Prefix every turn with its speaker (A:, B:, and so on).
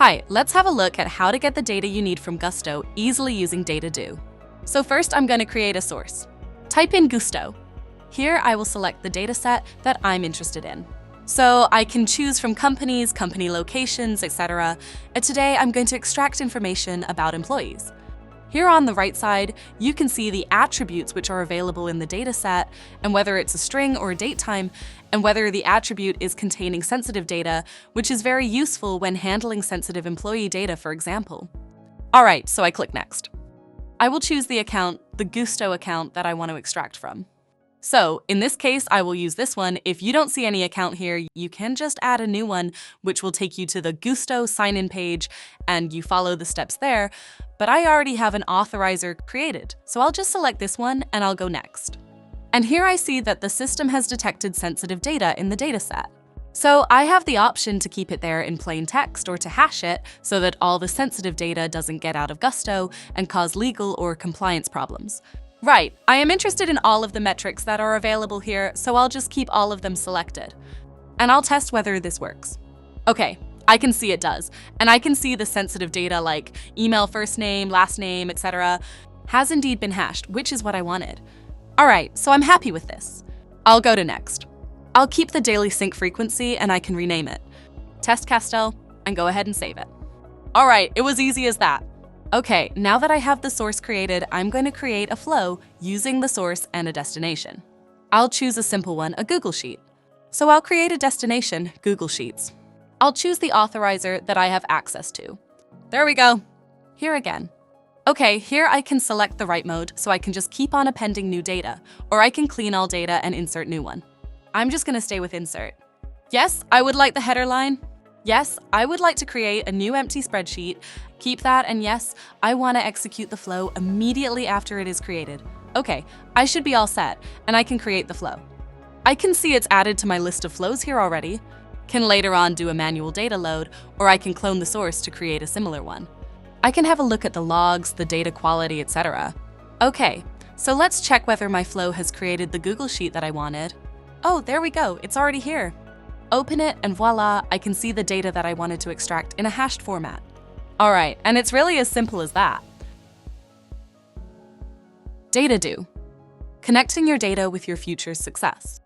A: Hi, let's have a look at how to get the data you need from Gusto easily using Dataddo. So first, I'm going to create a source. Type in Gusto. Here, I will select the dataset that I'm interested in. So I can choose from companies, company locations, etc. And today, I'm going to extract information about employees. Here on the right side, you can see the attributes which are available in the dataset, and whether it's a string or a date time, and whether the attribute is containing sensitive data, which is very useful when handling sensitive employee data, for example. All right, so I click Next. I will choose the account, the Gusto account that I want to extract from. So in this case, I will use this one. If you don't see any account here, you can just add a new one, which will take you to the Gusto sign-in page, and you follow the steps there. But I already have an authorizer created, so I'll just select this one and I'll go Next. And here I see that the system has detected sensitive data in the dataset. So I have the option to keep it there in plain text or to hash it so that all the sensitive data doesn't get out of Gusto and cause legal or compliance problems. Right, I am interested in all of the metrics that are available here, so I'll just keep all of them selected. And I'll test whether this works. Okay, I can see it does. And I can see the sensitive data like email first name, last name, etc. has indeed been hashed, which is what I wanted. All right, so I'm happy with this. I'll go to Next. I'll keep the daily sync frequency and I can rename it. Test Castel, and go ahead and save it. All right, it was easy as that. Okay, now that I have the source created, I'm going to create a flow using the source and a destination. I'll choose a simple one, a Google Sheet. So I'll create a destination, Google Sheets. I'll choose the authorizer that I have access to. There we go. Here again. Okay, here I can select the write mode, so I can just keep on appending new data, or I can clean all data and insert new one. I'm just going to stay with insert. Yes, I would like the header line. Yes, I would like to create a new empty spreadsheet. Keep that, and yes, I want to execute the flow immediately after it is created. Okay, I should be all set, and I can create the flow. I can see it's added to my list of flows here already. Can later on do a manual data load, or I can clone the source to create a similar one. I can have a look at the logs, the data quality, etc. Okay, so let's check whether my flow has created the Google Sheet that I wanted. Oh, there we go, it's already here. Open it, and voila, I can see the data that I wanted to extract in a hashed format. All right, and it's really as simple as that. Dataddo. Connecting your data with your future success.